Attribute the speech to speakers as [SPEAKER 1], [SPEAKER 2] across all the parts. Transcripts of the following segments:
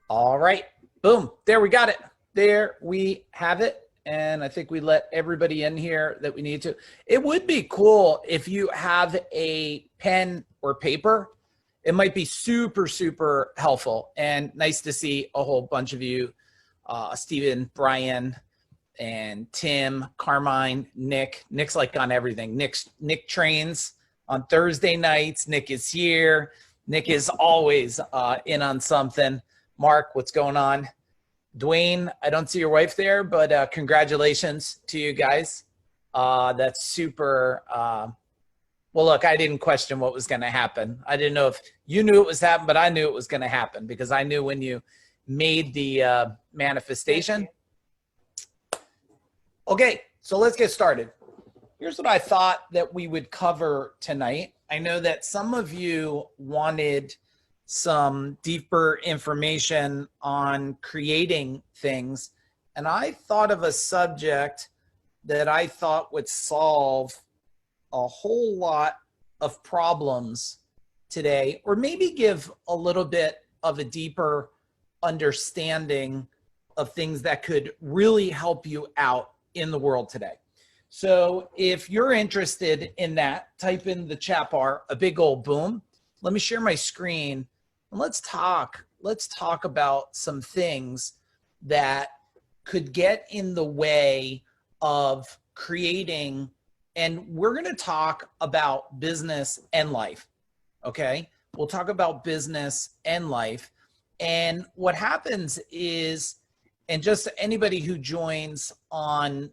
[SPEAKER 1] All right. Boom. There we got it. There we have it. And I think we let everybody in here that we need to. It would be cool if you have a pen or paper. It might be super, super helpful. And nice to see a whole bunch of you, Stephen, Brian, and Tim, Carmine, Nick. Nick's like on everything. Nick trains on Thursday nights. Nick is here. Nick is always in on something. Mark, what's going on? Dwayne, I don't see your wife there, but congratulations to you guys. That's super. Well, look, I didn't question what was going to happen. I didn't know if you knew it was happening, but I knew it was going to happen because I knew when you made the manifestation. Okay, so let's get started. Here's what I thought that we would cover tonight. I know that some of you wanted some deeper information on creating things, and I thought of a subject that I thought would solve a whole lot of problems today, or maybe give a little bit of a deeper understanding of things that could really help you out in the world today. So if you're interested in that, type in the chat bar a big old boom. Let me share my screen and let's talk about some things that could get in the way of creating. And we're going to talk about business and life. Okay. We'll talk about business and life. And what happens is, and just anybody who joins on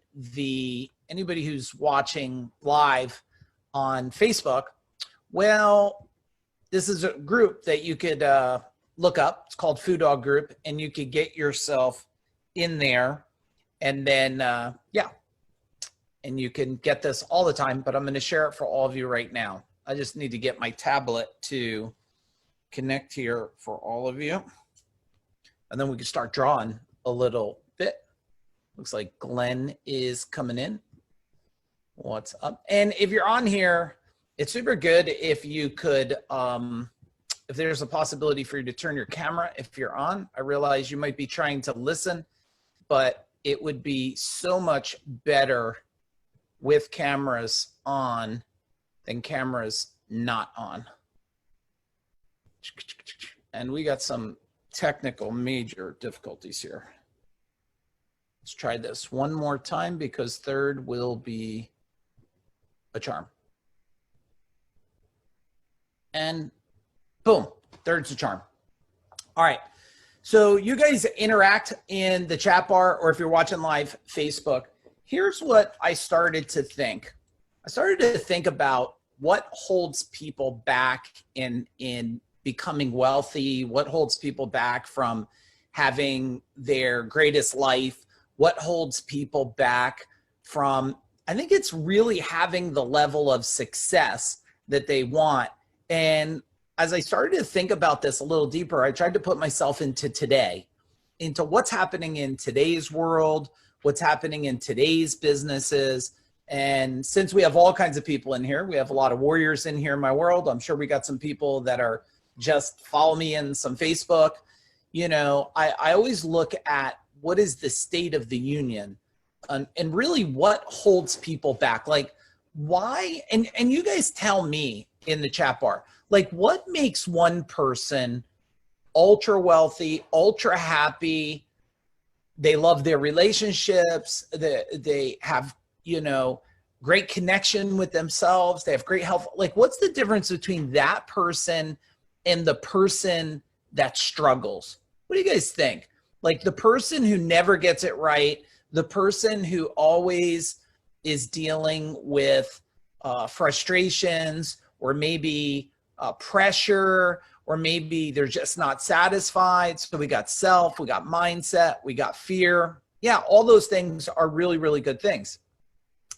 [SPEAKER 1] anybody who's watching live on Facebook, well, this is a group that you could look up. It's called Food Dog Group, and you could get yourself in there, and then yeah, and you can get this all the time. But I'm going to share it for all of you right now. I just need to get my tablet to connect here for all of you, and then we can start drawing a little bit. Looks like Glenn is coming in. What's up? And if you're on here, it's super good if you could, if there's a possibility for you to turn your camera if you're on. I realize you might be trying to listen, but it would be so much better with cameras on than cameras not on. And we got some technical major difficulties here. Let's try this one more time because third will be a charm. And boom, third's a charm. All right. So you guys interact in the chat bar, or if you're watching live Facebook, here's what I started to think. I started to think about what holds people back in becoming wealthy, what holds people back from having their greatest life, what holds people back from, I think it's really having the level of success that they want. And as I started to think about this a little deeper, I tried to put myself into today, into what's happening in today's world, what's happening in today's businesses. And since we have all kinds of people in here, we have a lot of warriors in here in my world. I'm sure we got some people that are just follow me in some Facebook. You know, I always look at what is the state of the union and really what holds people back. Like why, and you guys tell me in the chat bar, like what makes one person ultra wealthy, ultra happy, they love their relationships, they have, you know, great connection with themselves, they have great health. Like what's the difference between that person and the person that struggles? What do you guys think? Like the person who never gets it right, the person who always is dealing with frustrations, or maybe pressure, or maybe they're just not satisfied. So we got self, we got mindset, we got fear. Yeah, all those things are really, really good things.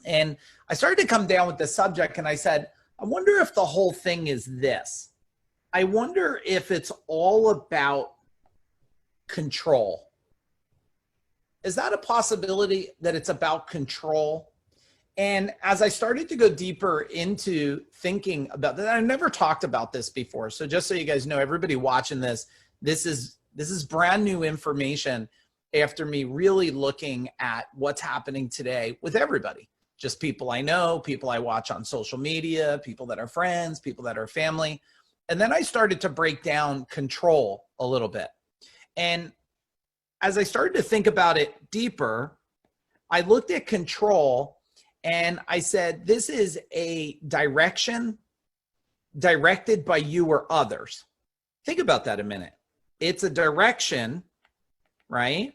[SPEAKER 1] And I started to come down with the subject and I said, I wonder if the whole thing is this. I wonder if it's all about control. Is that a possibility that it's about control? And as I started to go deeper into thinking about that, I never talked about this before. So just so you guys know, everybody watching this, this is This is brand new information after me really looking at what's happening today with everybody. Just people I know, people I watch on social media, people that are friends, people that are family. And then I started to break down control a little bit. And as I started to think about it deeper, I looked at control and I said, this is a direction directed by you or others. Think about that a minute. It's a direction, right,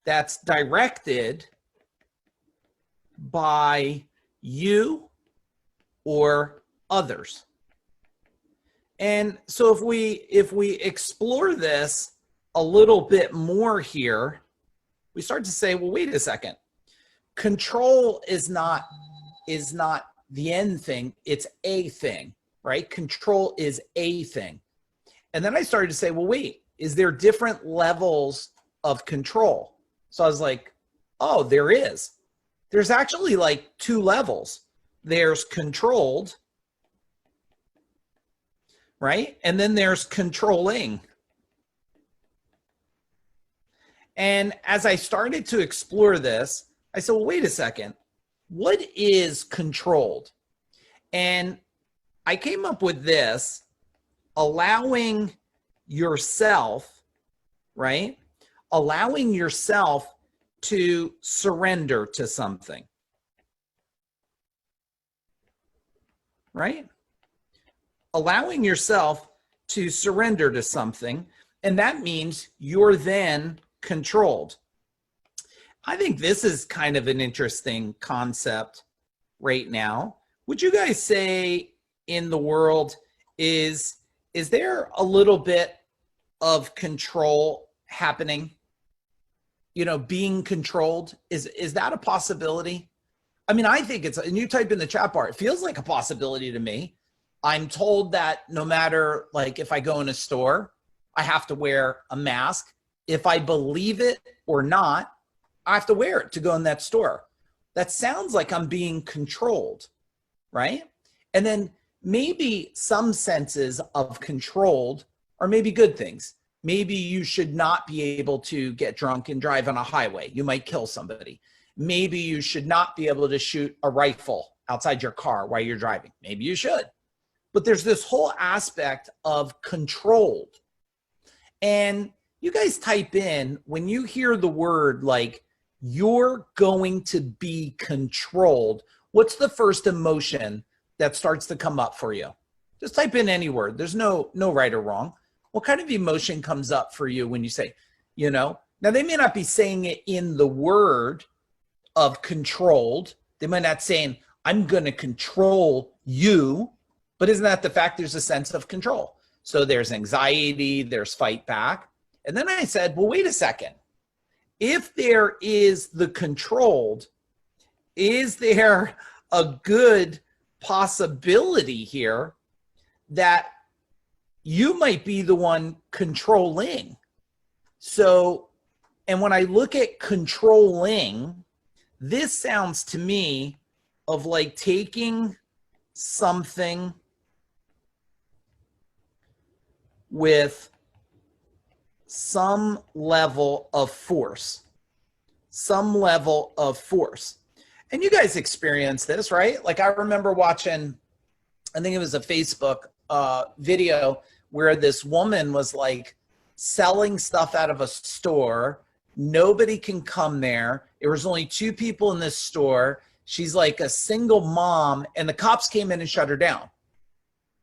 [SPEAKER 1] that's directed by you or others. And so if we explore this a little bit more here, we start to say, well, wait a second. Control is not the end thing, it's a thing, right? Control is a thing. And then I started to say, well, wait, is there different levels of control? So I was like, oh, there is. There's actually like 2 levels. There's controlled, right? And then there's controlling. And as I started to explore this, I said, well, wait a second. What is controlled? And I came up with this: allowing yourself, right? Allowing yourself to surrender to something, right? Allowing yourself to surrender to something. And that means you're then controlled. I think this is kind of an interesting concept right now. Would you guys say in the world, is there a little bit of control happening? You know, being controlled, is that a possibility? I mean, I think it's, and you type in the chat bar, it feels like a possibility to me. I'm told that no matter, like, if I go in a store, I have to wear a mask. If I believe it or not, I have to wear it to go in that store. That sounds like I'm being controlled, right? And then maybe some senses of controlled are maybe good things. Maybe you should not be able to get drunk and drive on a highway. You might kill somebody. Maybe you should not be able to shoot a rifle outside your car while you're driving. Maybe you should. But there's this whole aspect of controlled. And you guys type in, when you hear the word like, you're going to be controlled, what's the first emotion that starts to come up for you? Just type in any word. There's no right or wrong. What kind of emotion comes up for you when you say, you know? Now, they may not be saying it in the word of controlled. They might not saying, I'm going to control you. But isn't that the fact? There's a sense of control. So there's anxiety, there's fight back. And then I said, well, wait a second. If there is the controlled, is there a good possibility here that you might be the one controlling? So, and when I look at controlling, this sounds to me of like taking something with some level of force, And you guys experience this, right? Like I remember watching, I think it was a Facebook video where this woman was like selling stuff out of a store. Nobody can come there. There was only 2 people in this store. She's like a single mom, and the cops came in and shut her down.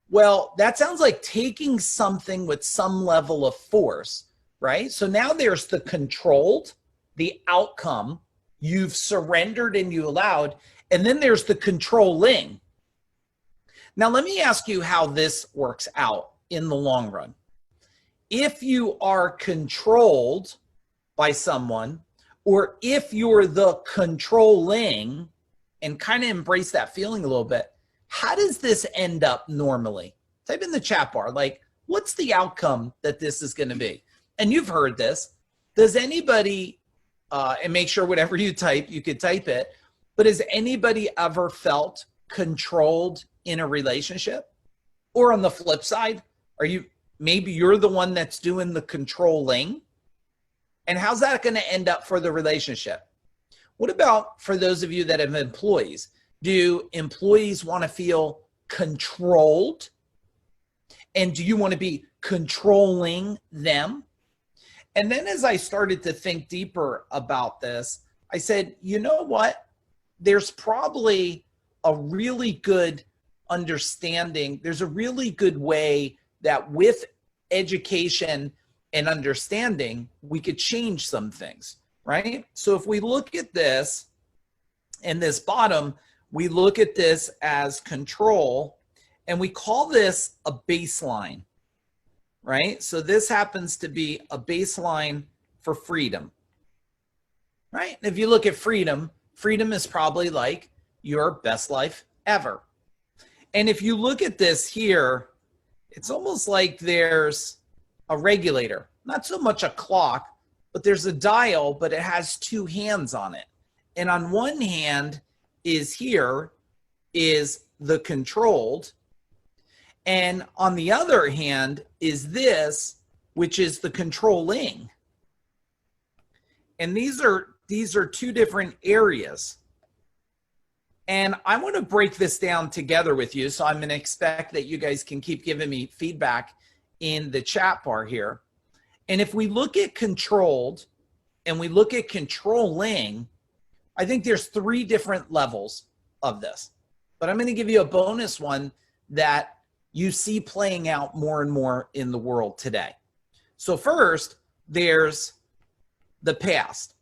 [SPEAKER 1] Well, that sounds like taking something with some level of force, right? So now there's the controlled, the outcome, you've surrendered and you allowed, and then there's the controlling. Now, let me ask you how this works out in the long run. If you are controlled by someone, or if you're the controlling, and kind of embrace that feeling a little bit, how does this end up normally? Type in the chat bar, like, what's the outcome that this is going to be? And you've heard this. Does anybody, and make sure whatever you type, you could type it, but has anybody ever felt controlled in a relationship? Or on the flip side, are you maybe you're the one that's doing the controlling. And how's that going to end up for the relationship? What about for those of you that have employees? Do employees want to feel controlled? And do you want to be controlling them? And then as I started to think deeper about this, I said, you know what? There's probably a really good understanding. There's a really good way that with education and understanding, we could change some things, right? So if we look at this in this bottom, we look at this as control, and we call this a baseline, right? So this happens to be a baseline for freedom, right? If you look at freedom, freedom is probably like your best life ever. And if you look at this here, it's almost like there's a regulator, not so much a clock, but there's a dial, but it has two hands on it. And on one hand is here is the controlled, and on the other hand is this, which is the controlling. And these are two different areas. And I want to break this down together with you. So I'm going to expect that you guys can keep giving me feedback in the chat bar here. And if we look at controlled and we look at controlling, I think there's three different levels of this. But I'm going to give you a bonus one that you see playing out more and more in the world today. So first, there's the past.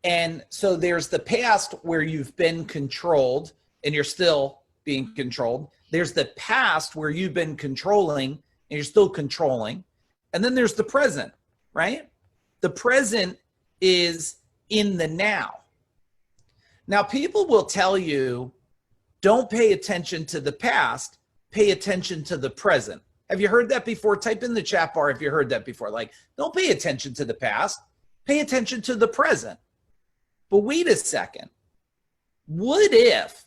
[SPEAKER 1] And so there's the past where you've been controlled and you're still being controlled. There's the past where you've been controlling and you're still controlling. And then there's the present, right? The present is in the now. Now, people will tell you, don't pay attention to the past, pay attention to the present. Have you heard that before? Type in the chat bar if you heard that before. Like, don't pay attention to the past, pay attention to the present. But wait a second. What if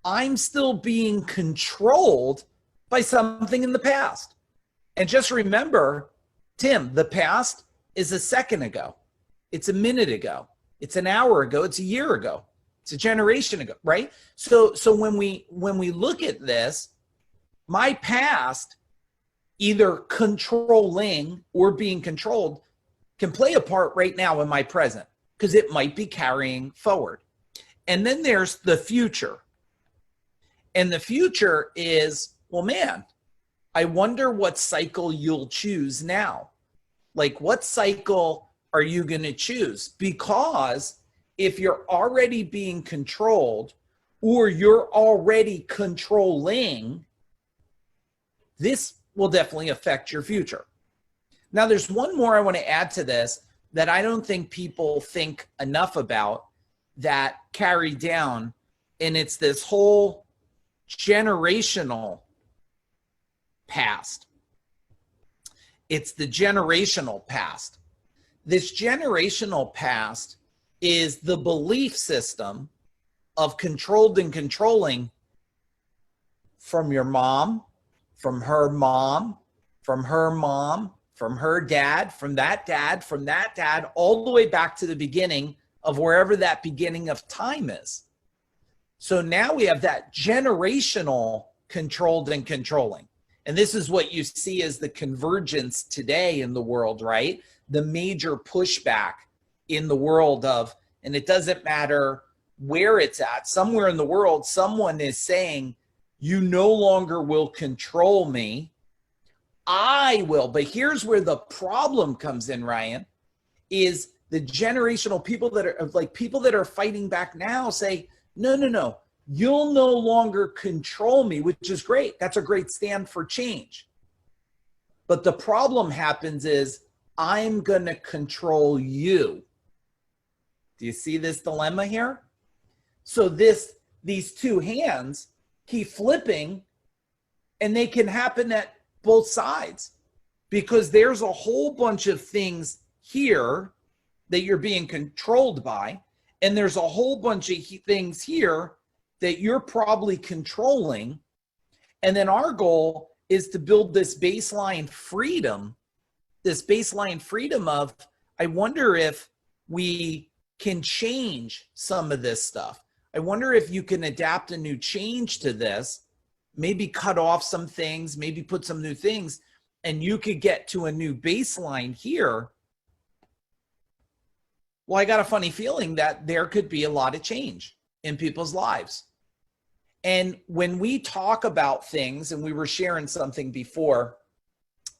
[SPEAKER 1] I'm still being controlled by something in the past? And just remember, Tim, the past is a second ago. It's a minute ago. It's an hour ago. It's a year ago. It's a generation ago, right? So when we look at this, my past, either controlling or being controlled, can play a part right now in my present, because it might be carrying forward. And then there's the future. And the future is, well, man, I wonder what cycle you'll choose now. Like, what cycle are you going to choose? Because if you're already being controlled or you're already controlling, this will definitely affect your future. Now, there's one more I want to add to this that I don't think people think enough about that carry down, and it's this whole generational past. It's the generational past. This generational past is the belief system of controlled and controlling from your mom, from her mom, from her mom, from her dad, from that dad, from that dad, all the way back to the beginning of wherever that beginning of time is. So now we have that generational controlled and controlling. And this is what you see as the convergence today in the world, right? The major pushback in the world of, and it doesn't matter where it's at, somewhere in the world, someone is saying, you no longer will control me, I will. But here's where the problem comes in, Ryan, is the generational people that are like people that are fighting back now say, no, you'll no longer control me, which is great. That's a great stand for change. But the problem happens is I'm going to control you. Do you see this dilemma here? So these two hands keep flipping, and they can happen at both sides because there's a whole bunch of things here that you're being controlled by, and there's a whole bunch of things here that you're probably controlling. And then our goal is to build this baseline freedom of, I wonder if we can change some of this stuff. I wonder if you can adapt a new change to this, maybe cut off some things, maybe put some new things, and you could get to a new baseline here. Well, I got a funny feeling that there could be a lot of change in people's lives. And when we talk about things, and we were sharing something before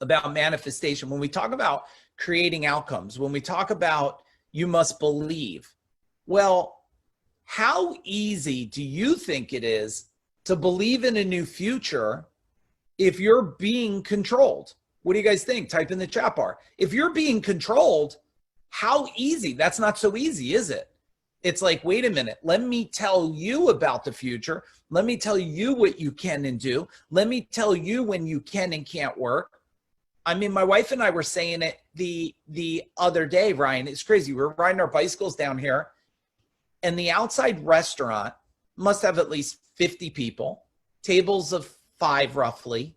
[SPEAKER 1] about manifestation, when we talk about creating outcomes, when we talk about you must believe, well, how easy do you think it is to believe in a new future if you're being controlled? What do you guys think? Type in the chat bar. If you're being controlled, how easy? That's not so easy, is it? It's like, wait a minute, let me tell you about the future. Let me tell you what you can and do. Let me tell you when you can and can't work. I mean, my wife and I were saying it the other day, Ryan. It's crazy. We were riding our bicycles down here, and the outside restaurant must have at least 50 people, tables of 5 roughly.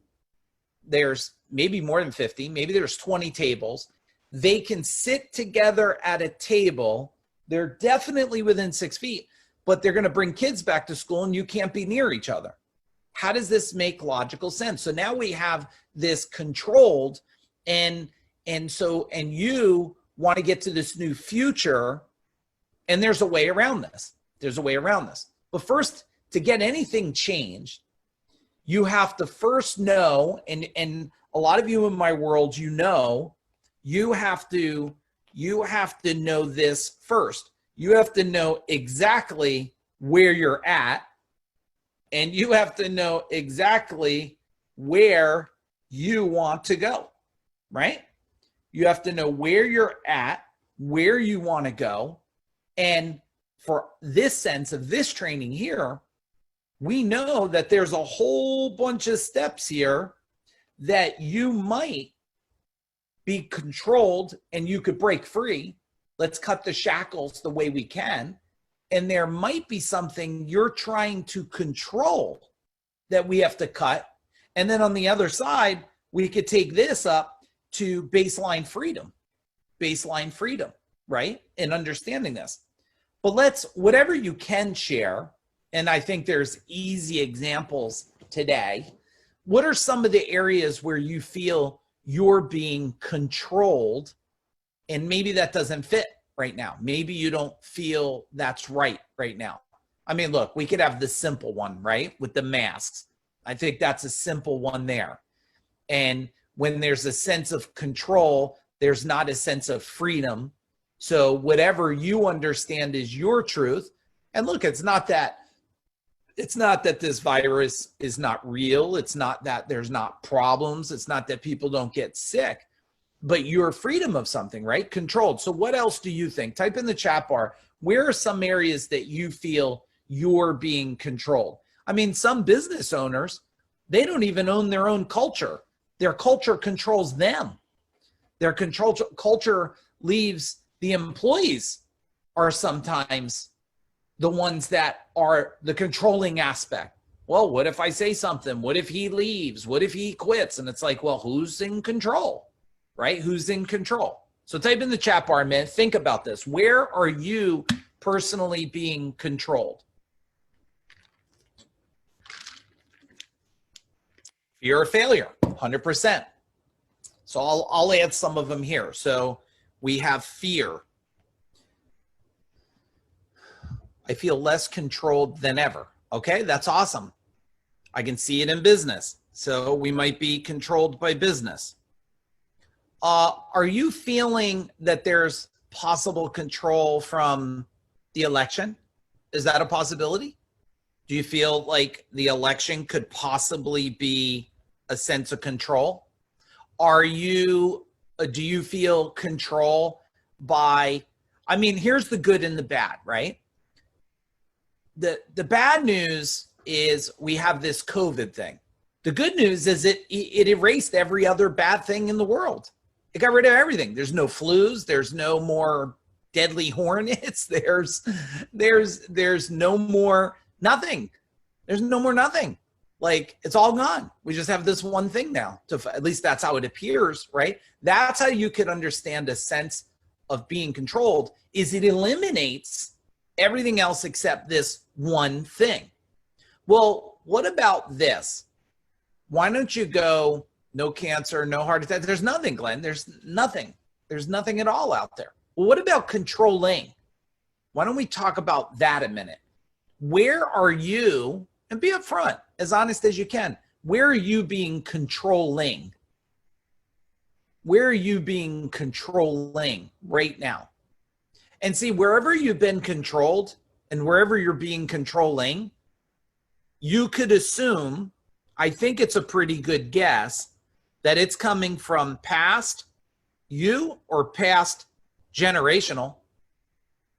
[SPEAKER 1] There's maybe more than 50. Maybe there's 20 tables. They can sit together at a table. They're definitely within 6 feet, but they're going to bring kids back to school and you can't be near each other. How does this make logical sense? So now we have this controlled, and you want to get to this new future, and there's a way around this. There's a way around this. But first, to get anything changed, you have to first know, and a lot of you in my world, you have to know this first. You have to know exactly where you're at, and you have to know exactly where you want to go, right? You have to know where you're at, where you want to go. And for this sense of this training here, we know that there's a whole bunch of steps here that you might be controlled and you could break free. Let's cut the shackles the way we can. And there might be something you're trying to control that we have to cut. And then on the other side, we could take this up to baseline freedom, right? And understanding this. But whatever you can share, and I think there's easy examples today. What are some of the areas where you feel you're being controlled, and maybe that doesn't fit right now? Maybe you don't feel that's right now. I mean, look, we could have the simple one, right? With the masks. I think that's a simple one there. And when there's a sense of control, there's not a sense of freedom. So whatever you understand is your truth. And look, it's not that this virus is not real. It's not that there's not problems. It's not that people don't get sick, but your freedom of something, right? Controlled. So what else do you think? Type in the chat bar. Where are some areas that you feel you're being controlled? I mean, some business owners, they don't even own their own culture. Their culture controls them. Their culture leaves the employees are sometimes the ones that are the controlling aspect. Well, what if I say something? What if he leaves? What if he quits? And it's like, well, who's in control, right? Who's in control? So type in the chat bar, man. Think about this. Where are you personally being controlled? Fear of failure, 100%. So I'll add some of them here. So we have fear. I feel less controlled than ever. Okay, that's awesome. I can see it in business. So we might be controlled by business. Are you feeling that there's possible control from the election? Is that a possibility? Do you feel like the election could possibly be a sense of control? Do you feel control by, I mean, here's the good and the bad, right? The bad news is we have this COVID thing. The good news is it erased every other bad thing in the world. It got rid of everything. There's no flus. There's no more deadly hornets. There's no more nothing. There's no more nothing. like it's all gone. We just have this one thing now. At least that's how it appears, right? That's how you could understand a sense of being controlled, is it eliminates everything else except this one thing. Well, what about this? Why don't you go no cancer, no heart attack? There's nothing, Glenn. There's nothing. There's nothing at all out there. Well, what about controlling? Why don't we talk about that a minute? Where are you, and be upfront, as honest as you can, where are you being controlling? Where are you being controlling right now? And see, wherever you've been controlled and wherever you're being controlling, you could assume, I think it's a pretty good guess, that it's coming from past you or past generational,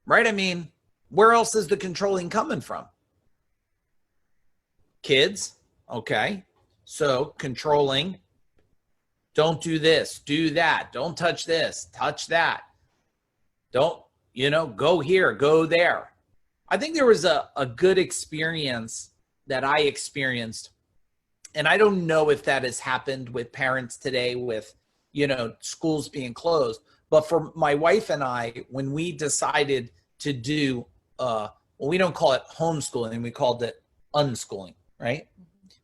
[SPEAKER 1] right? I mean, where else is the controlling coming from? Kids, okay. So controlling, don't do this, do that, don't touch this, touch that. Don't, go here, go there. I think there was a good experience that I experienced, and I don't know if that has happened with parents today with, schools being closed. But for my wife and I, when we decided to do, we don't call it homeschooling, we called it unschooling, right?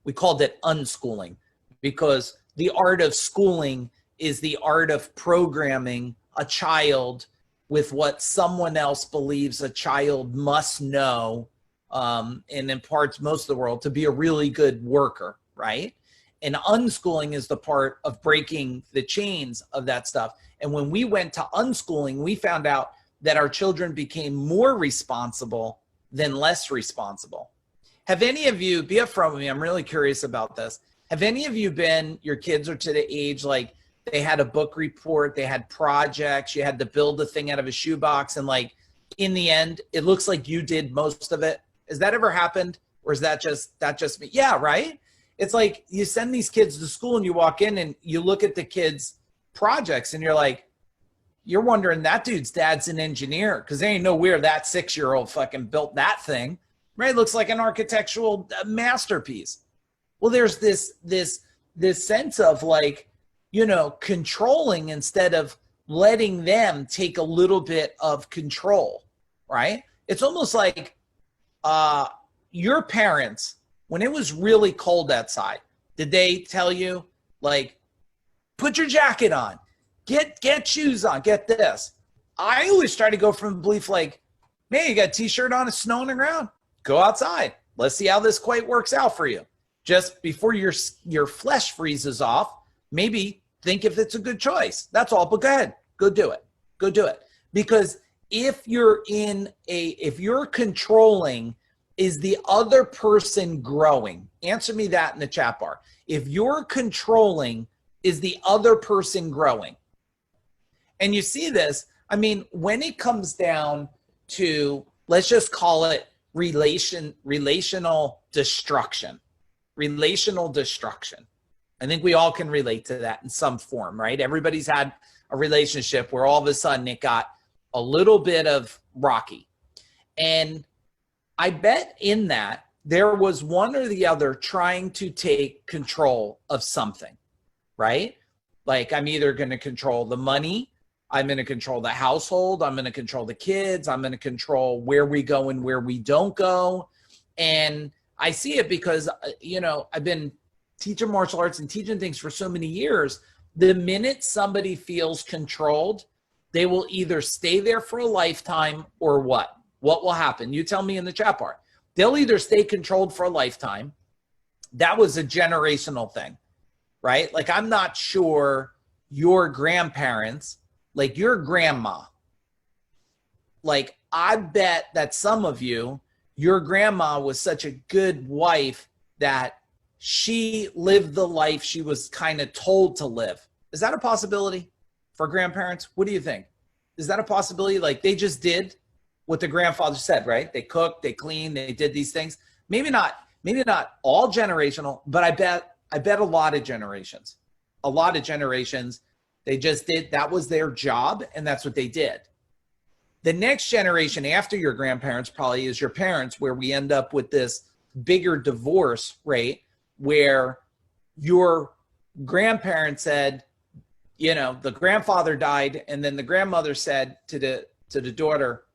[SPEAKER 1] We called it unschooling because the art of schooling is the art of programming a child with what someone else believes a child must know, and in parts, most of the world, to be a really good worker, right? And unschooling is the part of breaking the chains of that stuff. And when we went to unschooling, we found out that our children became more responsible than less responsible. Have any of you, be upfront with me, I'm really curious about this. Have any of you been, your kids are to the age like they had a book report, they had projects, you had to build a thing out of a shoebox, and like in the end, it looks like you did most of it? Has that ever happened? Or is that just me? Yeah, right? It's like you send these kids to school and you walk in and you look at the kids' projects and you're like, you're wondering that dude's dad's an engineer because there ain't nowhere that 6-year-old fucking built that thing, right? It looks like an architectural masterpiece. Well, there's this sense of like, controlling instead of letting them take a little bit of control, right? It's almost like your parents, when it was really cold outside, did they tell you, like, put your jacket on, get shoes on, get this? I always try to go from the belief like, man, you got a t-shirt on, it's snowing around, go outside. Let's see how this quite works out for you. Just before your flesh freezes off, maybe think if it's a good choice. That's all, but go ahead, go do it. Go do it. Because if you're controlling, is the other person growing? Answer me that in the chat bar. If you're controlling, is the other person growing? And you see this, I mean, when it comes down to, let's just call it relational destruction. Relational destruction. I think we all can relate to that in some form, right? Everybody's had a relationship where all of a sudden it got a little bit of rocky. And I bet in that there was one or the other trying to take control of something, right? Like, I'm either going to control the money, I'm going to control the household, I'm going to control the kids, I'm going to control where we go and where we don't go. And I see it because, I've been teaching martial arts and teaching things for so many years. The minute somebody feels controlled, they will either stay there for a lifetime or what? What will happen? You tell me in the chat bar. They'll either stay controlled for a lifetime. That was a generational thing, right? Like, I'm not sure your grandparents, like your grandma, like, I bet that some of you, your grandma was such a good wife that she lived the life she was kind of told to live. Is that a possibility for grandparents? What do you think? Is that a possibility? Like, they just did what the grandfather said, right? They cooked, they cleaned, they did these things. Maybe not all generational, but I bet a lot of generations, they just did, that was their job and that's what they did. The next generation after your grandparents probably is your parents, where we end up with this bigger divorce rate where your grandparents said, you know, the grandfather died, and then the grandmother said to the daughter,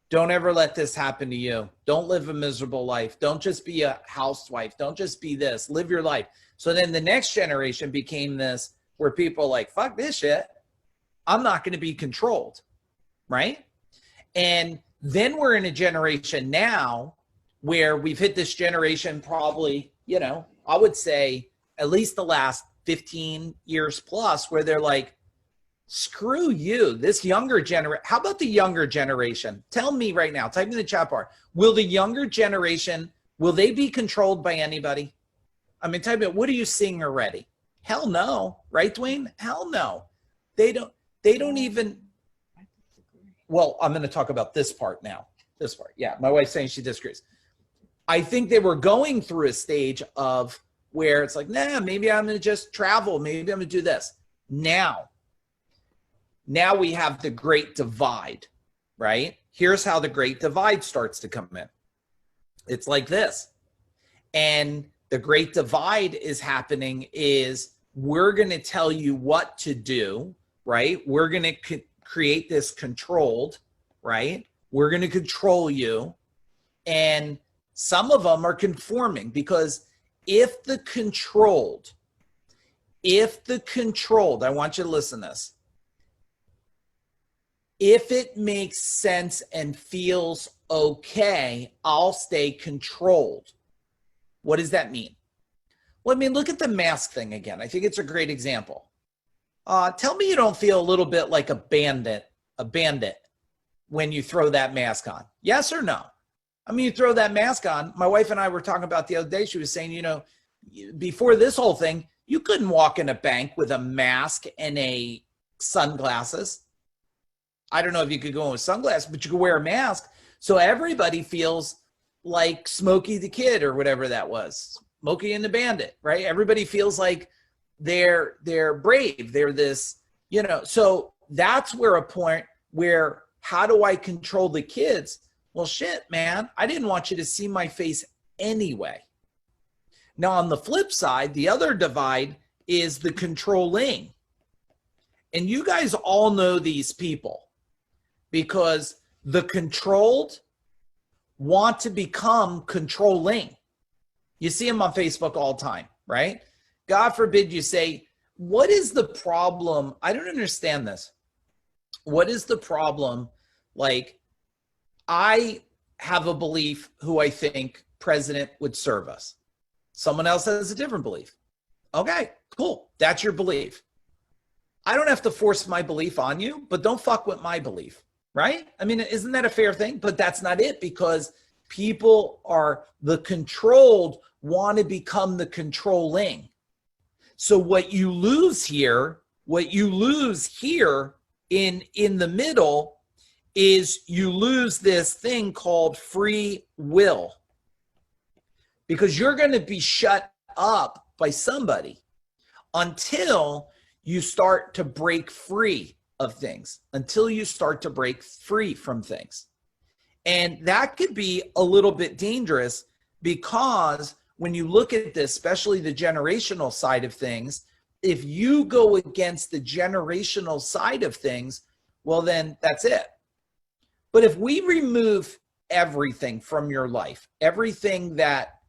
[SPEAKER 1] don't ever let this happen to you. Don't live a miserable life. Don't just be a housewife. Don't just be this. Live your life. So then the next generation became this, where people are like, fuck this shit. I'm not going to be controlled, right? And then we're in a generation now where we've hit this generation probably, you know, I would say at least the last 15 years plus, where they're like, screw you, this younger generation. How about the younger generation? Tell me right now, type in the chat bar. Will the younger generation, will they be controlled by anybody? I mean, type in, what are you seeing already? Hell no, right, Dwayne? Hell no. They don't even, well, I'm going to talk about this part now. This part. Yeah, my wife's saying she disagrees. I think they were going through a stage of where it's like, nah, maybe I'm going to just travel. Maybe I'm going to do this. Now we have the great divide, right? Here's how the great divide starts to come in. It's like this. And the great divide is happening is we're going to tell you what to do, right? We're going to create this controlled, right? We're going to control you. And some of them are conforming, because if the controlled, I want you to listen to this. If it makes sense and feels okay, I'll stay controlled. What does that mean? Well, I mean, look at the mask thing again. I think it's a great example. Tell me you don't feel a little bit like a bandit when you throw that mask on. Yes or no? I mean, you throw that mask on. My wife and I were talking about the other day. She was saying, you know, before this whole thing, you couldn't walk in a bank with a mask and a sunglasses. I don't know if you could go in with sunglasses, but you could wear a mask. So everybody feels like Smokey the Kid or whatever that was, Smokey and the Bandit, right? Everybody feels like they're brave. They're this, you know, so that's where a point where, how do I control the kids? Well, shit, man, I didn't want you to see my face anyway. Now, on the flip side, the other divide is the controlling. And you guys all know these people, because the controlled want to become controlling. You see them on Facebook all the time, right? God forbid you say, what is the problem? I don't understand this. What is the problem? Like, I have a belief who I think president would serve us. Someone else has a different belief. Okay, cool. That's your belief. I don't have to force my belief on you, but don't fuck with my belief, right? I mean, isn't that a fair thing? But that's not it, because people are, the controlled want to become the controlling. So what you lose here in the middle is you lose this thing called free will, because you're going to be shut up by somebody until you start to break free of things, until you start to break free from things. And that could be a little bit dangerous, because when you look at this, especially the generational side of things, if you go against the generational side of things, well, then that's it. But if we remove everything from your life, everything that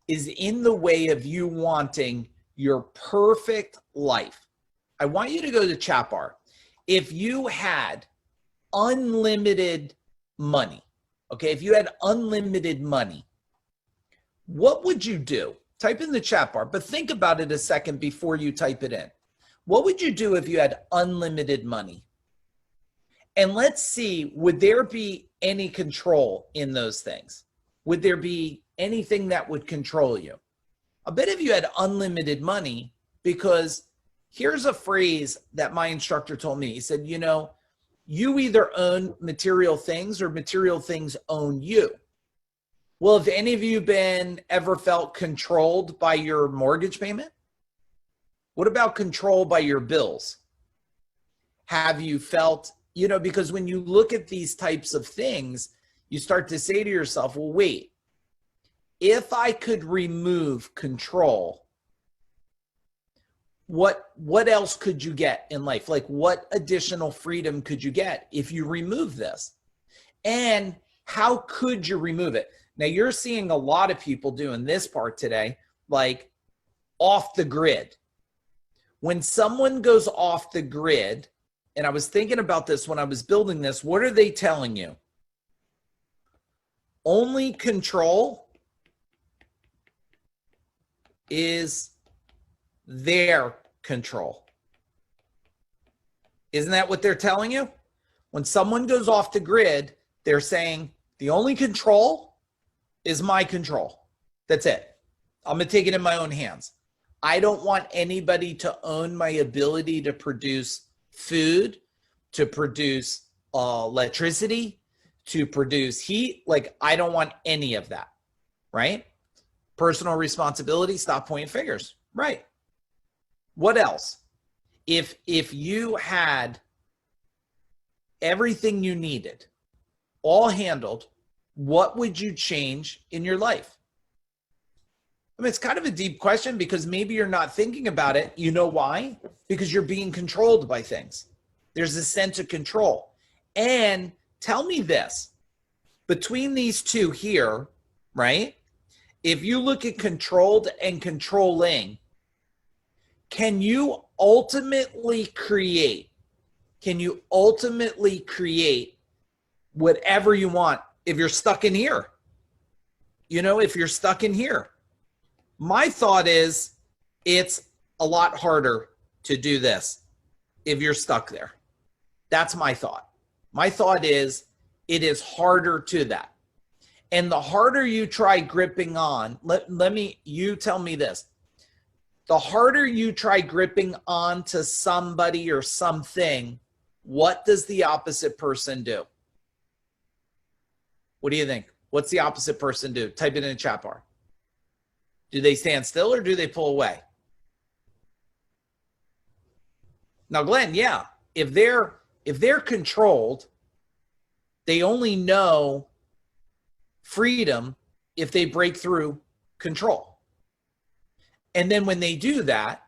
[SPEAKER 1] is in the way of you wanting your perfect life, I want you to go to chat bar. If you had unlimited money, okay, if you had unlimited money, what would you do? Type in the chat bar, but think about it a second before you type it in. What would you do if you had unlimited money? And let's see, would there be any control in those things? Would there be anything that would control you? I bet if you had unlimited money, because here's a phrase that my instructor told me. He said, you know, you either own material things or material things own you. Well, have any of you ever felt controlled by your mortgage payment? What about control by your bills? Have you felt, you know, because when you look at these types of things, you start to say to yourself, well, wait, if I could remove control, what else could you get in life? Like, what additional freedom could you get if you remove this? And how could you remove it? Now, you're seeing a lot of people doing this part today, like off the grid. When someone goes off the grid, and I was thinking about this when I was building this, what are they telling you? Only control is their control. Isn't that what they're telling you? When someone goes off the grid, they're saying the only control is my control. That's it. I'm going to take it in my own hands. I don't want anybody to own my ability to produce food, to produce electricity, to produce heat. Like, I don't want any of that, right? Personal responsibility, stop pointing fingers, right? What else? If you had everything you needed, all handled, what would you change in your life? I mean, it's kind of a deep question because maybe you're not thinking about it. You know why? Because you're being controlled by things. There's a sense of control. And tell me this, between these two here, right? If you look at controlled and controlling, can you ultimately create whatever you want if you're stuck in here? You know, if you're stuck in here. My thought is it's a lot harder to do this if you're stuck there. That's my thought. My thought is it is harder to that. And the harder you try gripping on, you tell me this. The harder you try gripping on to somebody or something, what does the opposite person do? What do you think? What's the opposite person do? Type it in the chat bar. Do they stand still or do they pull away? Now, Glenn, yeah, if they're controlled, they only know freedom if they break through control. And then when they do that,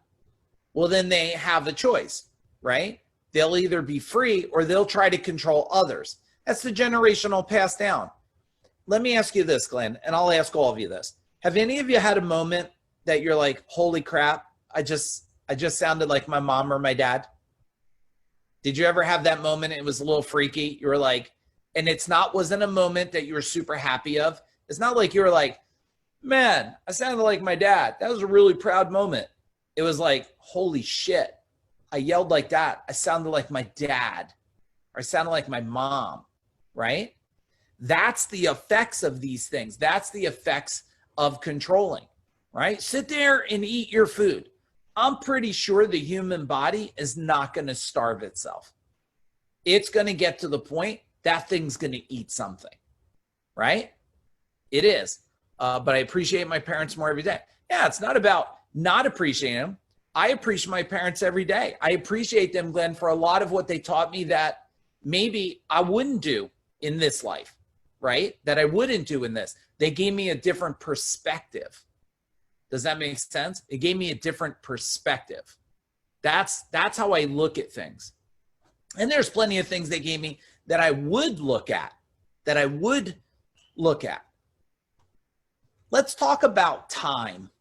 [SPEAKER 1] well, then they have a choice, right? They'll either be free or they'll try to control others. That's the generational pass down. Let me ask you this, Glenn, and I'll ask all of you this. Have any of you had a moment that you're like, holy crap, I just sounded like my mom or my dad? Did you ever have that moment? It was a little freaky. You were like, and wasn't a moment that you were super happy of. It's not like you were like, man, I sounded like my dad. That was a really proud moment. It was like, holy shit, I yelled like that. I sounded like my dad, or I sounded like my mom, right? That's the effects of these things. That's the effects of controlling, right? Sit there and eat your food. I'm pretty sure the human body is not going to starve itself. It's going to get to the point that thing's going to eat something, right? It is. But I appreciate my parents more every day. Yeah, it's not about not appreciating them. I appreciate my parents every day. I appreciate them, Glenn, for a lot of what they taught me that maybe I wouldn't do in this life, right? That I wouldn't do in this. They gave me a different perspective. Does that make sense? It gave me a different perspective. That's how I look at things. And there's plenty of things they gave me that I would look at, Let's talk about time.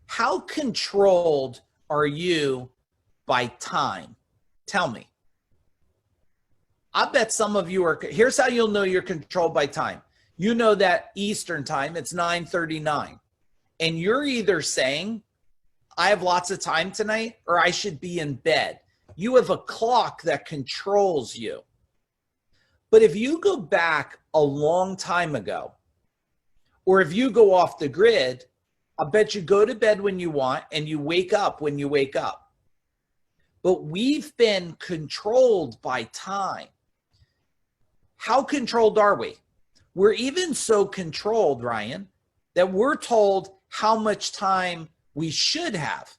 [SPEAKER 1] How controlled are you by time? Tell me. I bet some of you are. Here's how you'll know you're controlled by time. You know that Eastern time, it's 9:39. And you're either saying, I have lots of time tonight, or I should be in bed. You have a clock that controls you. But if you go back a long time ago, or if you go off the grid, I bet you go to bed when you want and you wake up when you wake up. But we've been controlled by time. How controlled are we? We're even so controlled, Ryan, that we're told how much time we should have,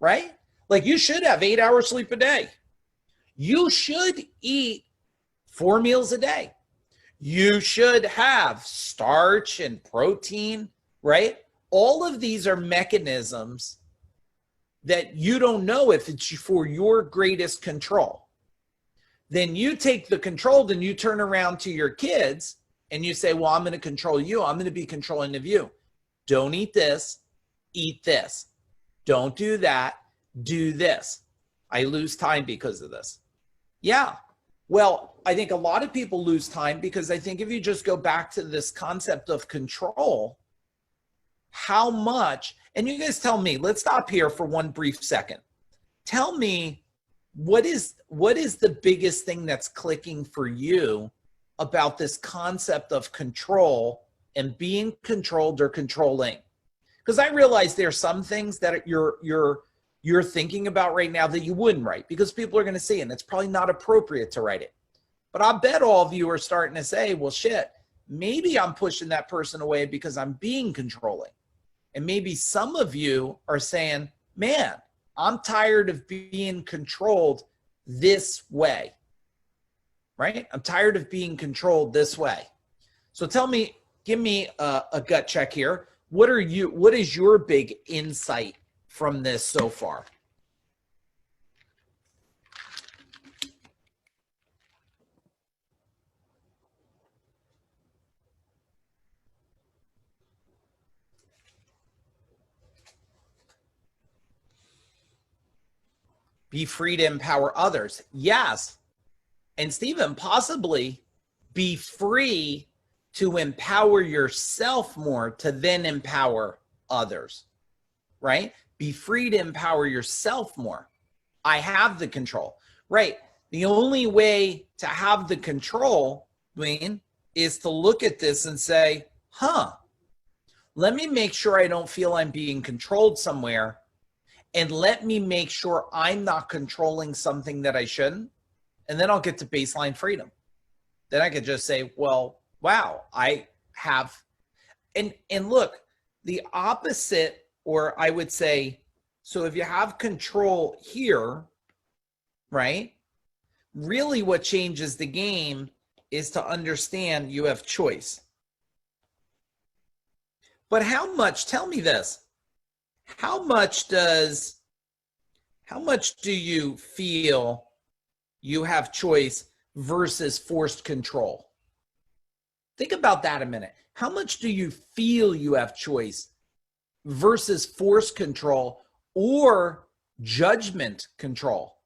[SPEAKER 1] right? Like, you should have 8 hours sleep a day. You should eat 4 meals a day. You should have starch and protein, right? All of these are mechanisms that you don't know if it's for your greatest control. Then you take the control, then you turn around to your kids and you say, well, I'm going to control you. I'm going to be controlling of you. Don't eat this, eat this. Don't do that, do this. I lose time because of this. Yeah. Well, I think a lot of people lose time because I think if you just go back to this concept of control, how much, and you guys tell me, let's stop here for one brief second. Tell me, what is the biggest thing that's clicking for you about this concept of control and being controlled or controlling? Because I realize there are some things that you're thinking about right now that you wouldn't write because people are going to see it and it's probably not appropriate to write it. But I bet all of you are starting to say, well, shit, maybe I'm pushing that person away because I'm being controlling. And maybe some of you are saying, man, I'm tired of being controlled this way, right? I'm tired of being controlled this way. So tell me, give me a gut check here. What is your big insight from this so far? Be free to empower others. Yes. And Stephen, possibly be free to empower yourself more to then empower others, right? Be free to empower yourself more. I have the control, right? The only way to have the control, Dwayne, is to look at this and say, let me make sure I don't feel I'm being controlled somewhere. And let me make sure I'm not controlling something that I shouldn't. And then I'll get to baseline freedom. Then I could just say, well, wow, I have, and look, the opposite, or I would say, so if you have control here, right? Really what changes the game is to understand you have choice. But how much, tell me this, how much do you feel you have choice versus forced control? Think about that a minute. How much do you feel you have choice versus forced control or judgment control?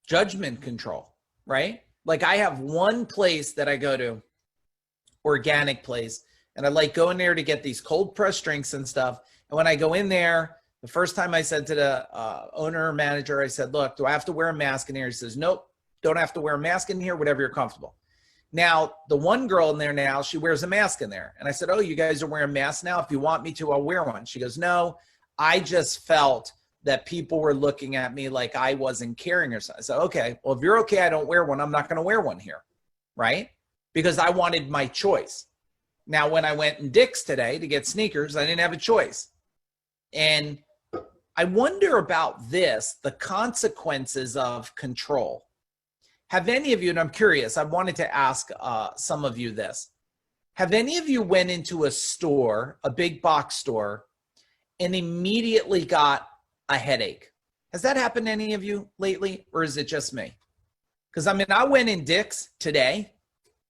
[SPEAKER 1] Judgment control, right? Like I have one place that I go to, organic place, and I like going there to get these cold pressed drinks and stuff. And when I go in there, the first time I said to the owner or manager, I said, look, do I have to wear a mask in here? He says, nope, don't have to wear a mask in here, whatever you're comfortable. Now, the one girl in there now, she wears a mask in there. And I said, oh, you guys are wearing masks now? If you want me to, I'll wear one. She goes, no, I just felt that people were looking at me like I wasn't caring or something. I said, okay, well, if you're okay, I don't wear one. I'm not going to wear one here, right? Because I wanted my choice. Now, when I went in Dick's today to get sneakers, I didn't have a choice. And I wonder about this, the consequences of control. Have any of you, and I'm curious, I wanted to ask some of you this. Have any of you went into a store, a big box store, and immediately got a headache? Has that happened to any of you lately, or is it just me? Because I mean, I went in Dick's today,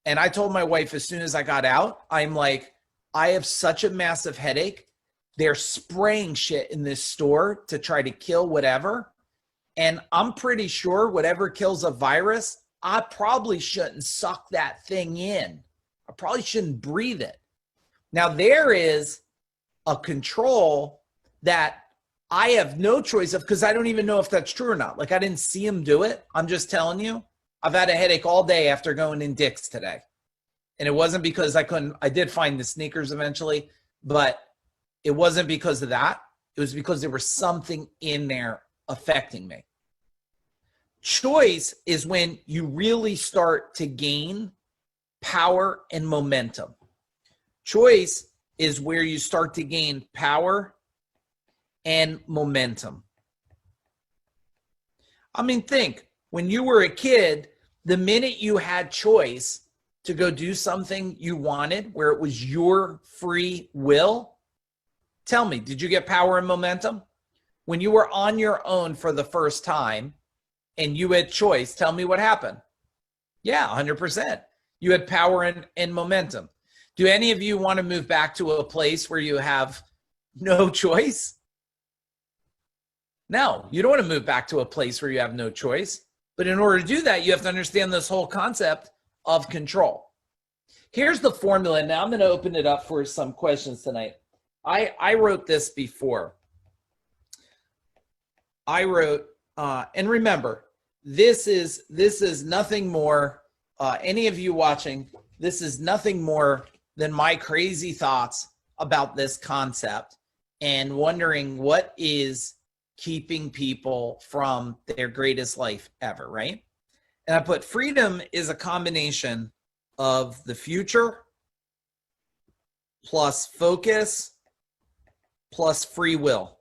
[SPEAKER 1] and I told my wife as soon as I got out, I'm like, I have such a massive headache. They're spraying shit in this store to try to kill whatever. And I'm pretty sure whatever kills a virus, I probably shouldn't suck that thing in. I probably shouldn't breathe it. Now, there is a control that I have no choice of because I don't even know if that's true or not. Like, I didn't see him do it. I'm just telling you, I've had a headache all day after going in Dick's today. And it wasn't because I did find the sneakers eventually, but it wasn't because of that. It was because there was something in there affecting me. Choice is when you really start to gain power and momentum. Choice is where you start to gain power and momentum. I mean, think, when you were a kid, the minute you had choice, to go do something you wanted where it was your free will? Tell me, did you get power and momentum? When you were on your own for the first time and you had choice, tell me what happened. Yeah, 100%. You had power and momentum. Do any of you want to move back to a place where you have no choice? No, you don't want to move back to a place where you have no choice. But in order to do that, you have to understand this whole concept of control. Here's the formula. Now I'm going to open it up for some questions tonight. I wrote this before. I wrote, and remember, this is nothing more, any of you watching, this is nothing more than my crazy thoughts about this concept and wondering what is keeping people from their greatest life ever, right? And I put freedom is a combination of the future plus focus plus free will.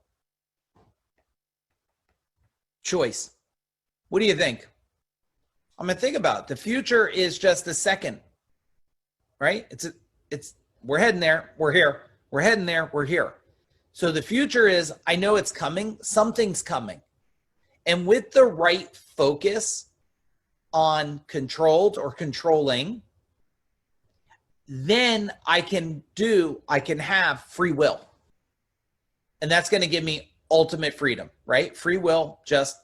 [SPEAKER 1] Choice. What do you think? I'm gonna think about it. The future is just a second, right? We're heading there, we're here. We're heading there, we're here. So the future is, I know it's coming, something's coming. And with the right focus on controlled or controlling, then I can have free will. And that's going to give me ultimate freedom, right? Free will, just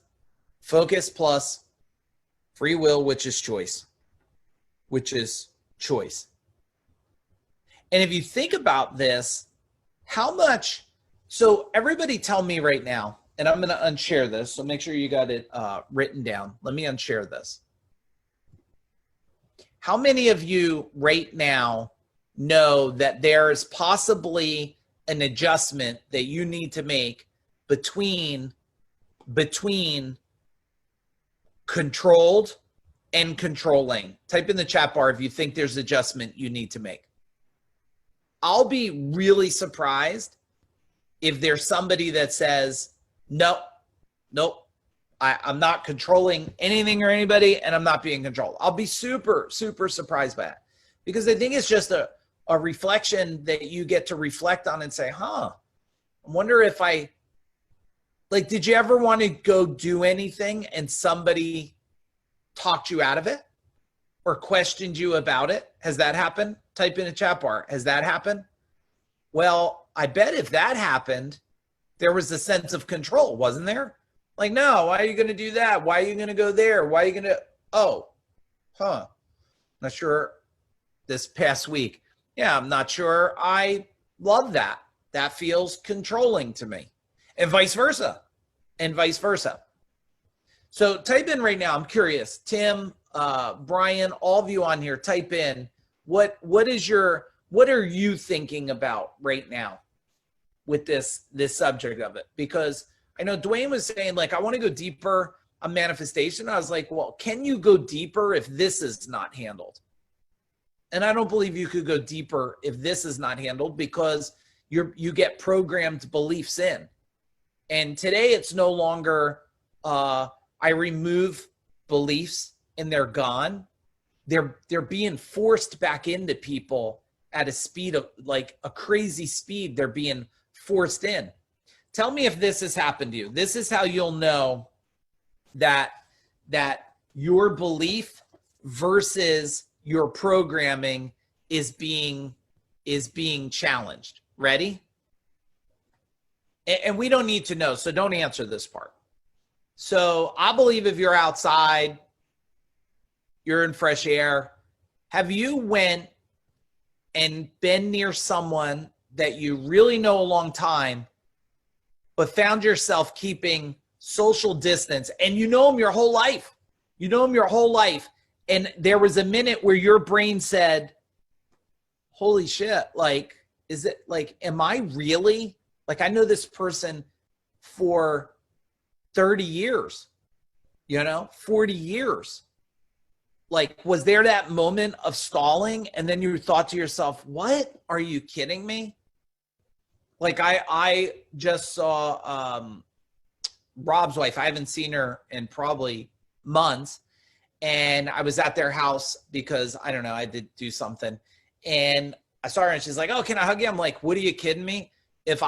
[SPEAKER 1] focus plus free will, which is choice. And if you think about this, how much, so everybody tell me right now, and I'm going to unshare this, so make sure you got it written down. Let me unshare this. How many of you right now know that there is possibly an adjustment that you need to make between controlled and controlling? Type in the chat bar if you think there's adjustment you need to make. I'll be really surprised if there's somebody that says, nope, I'm not controlling anything or anybody, and I'm not being controlled. I'll be super, super surprised by that, because I think it's just a reflection that you get to reflect on and say, I wonder if did you ever want to go do anything and somebody talked you out of it or questioned you about it? Has that happened? Type in a chat bar. Has that happened? Well, I bet if that happened, there was a sense of control, wasn't there? Like, no, why are you going to do that? Why are you going to go there? Why are you going to, not sure this past week. Yeah, I'm not sure I love that. That feels controlling to me, and vice versa. So type in right now. I'm curious. Tim, Brian, all of you on here, type in what are you thinking about right now with this subject of it? Because I know Dwayne was saying, like, I want to go deeper on manifestation. I was like, well, can you go deeper if this is not handled? And I don't believe you could go deeper if this is not handled, because you get programmed beliefs in. And today it's no longer I remove beliefs and they're gone. They're being forced back into people at a speed of, like, a crazy speed. They're being forced in. Tell me if this has happened to you. This is how you'll know that your belief versus your programming is being challenged. Ready? And we don't need to know, so don't answer this part. So I believe if you're outside, you're in fresh air. Have you went and been near someone that you really know a long time, but found yourself keeping social distance, and you know them your whole life? You know them your whole life. And there was a minute where your brain said, holy shit, like, is it like, am I really, like, I know this person for 30 years, 40 years. Like, was there that moment of stalling? And then you thought to yourself, what? Are you kidding me? Like, I just saw Rob's wife. I haven't seen her in probably months. and I was at their house because I don't know, I had to do something, and I saw her and she's like, "Oh, can I hug you?" I'm like, "What, are you kidding me? If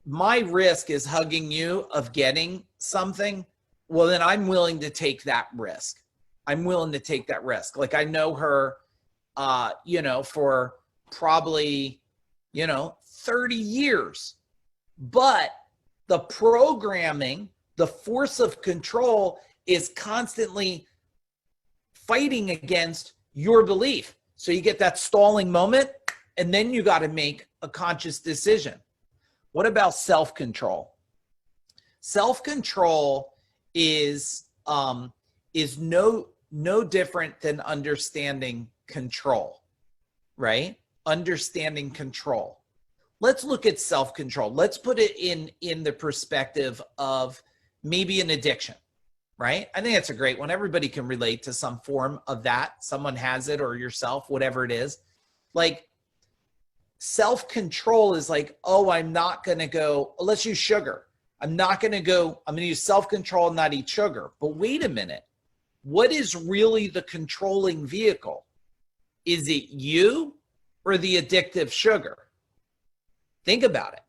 [SPEAKER 1] my risk is hugging you of getting something, well, then I'm willing to take that risk. I'm willing to take that risk." Like, I know her, for probably, 30 years, but the programming, the force of control is constantly fighting against your belief. So you get that stalling moment, and then you got to make a conscious decision. What about self-control? Self-control is no different than understanding control, right? Understanding control. Let's look at self-control. Let's put it in the perspective of maybe an addiction, right? I think that's a great one. Everybody can relate to some form of that. Someone has it, or yourself, whatever it is. Like, self-control is like, oh, I'm not going to go, let's use sugar. I'm going to use self-control and not eat sugar. But wait a minute. What is really the controlling vehicle? Is it you or the addictive sugar? Think about it.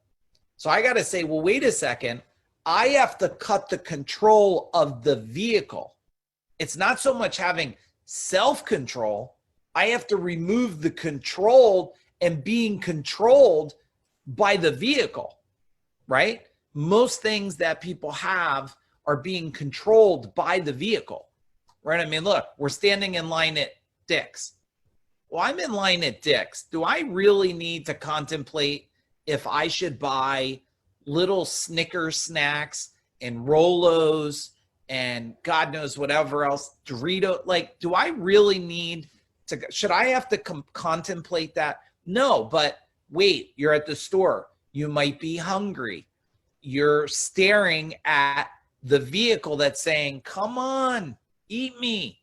[SPEAKER 1] So I got to say, well, wait a second. I have to cut the control of the vehicle. It's not so much having self-control. I have to remove the control and being controlled by the vehicle, right? Most things that people have are being controlled by the vehicle, right? I mean, look, we're standing in line at Dick's. Well, I'm in line at Dick's. Do I really need to contemplate if I should buy little Snickers snacks and Rolos and God knows whatever else, Dorito? Like, do I really need to, should I have to contemplate that? No, but wait, you're at the store. You might be hungry. You're staring at the vehicle that's saying, come on, eat me,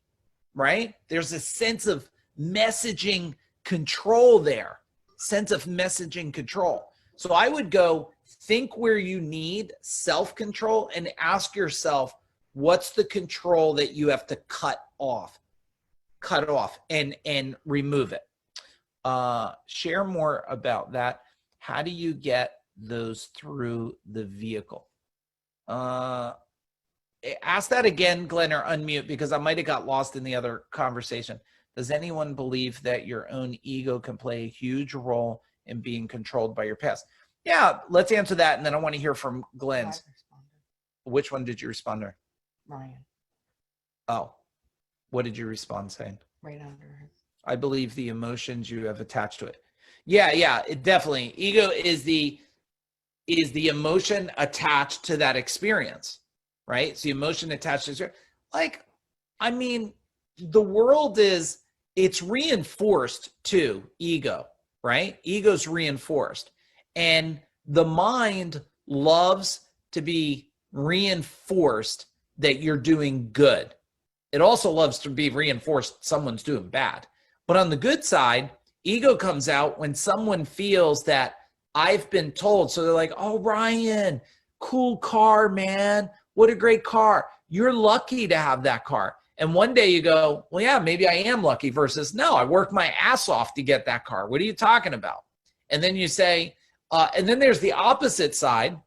[SPEAKER 1] right? There's a sense of messaging control there, sense of messaging control. So I would go think where you need self-control and ask yourself, what's the control that you have to cut off and remove it. Share more about that. How do you get those through the vehicle? Ask that again, Glenn, or unmute, because I might have got lost in the other conversation. Does anyone believe that your own ego can play a huge role in being controlled by your past? Yeah, let's answer that, and then I want to hear from Glenn's. Which one did you respond to?
[SPEAKER 2] Ryan.
[SPEAKER 1] Oh, what did you respond saying?
[SPEAKER 2] Right under her.
[SPEAKER 1] I believe the emotions you have attached to it. Yeah, it definitely. Ego is the emotion attached to that experience, right? It's the emotion attached to it. Like, I mean, the world it's reinforced to ego, right? Ego's reinforced. And the mind loves to be reinforced that you're doing good. It also loves to be reinforced someone's doing bad. But on the good side, ego comes out when someone feels that I've been told. So they're like, oh, Ryan, cool car, man. What a great car. You're lucky to have that car. And one day you go, well, yeah, maybe I am lucky, versus, no, I worked my ass off to get that car. What are you talking about? And then you say, and then there's the opposite side,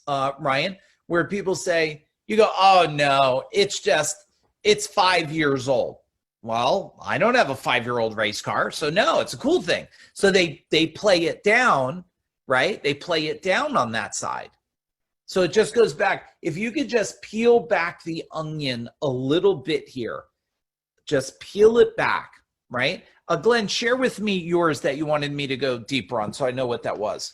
[SPEAKER 1] Ryan, where people say, you go, oh, no, it's 5 years old. Well, I don't have a 5-year-old race car, so no, it's a cool thing. So they play it down, right? They play it down on that side. So it just goes back. If you could just peel back the onion a little bit here, just peel it back, right? Glenn, share with me yours that you wanted me to go deeper on so I know what that was.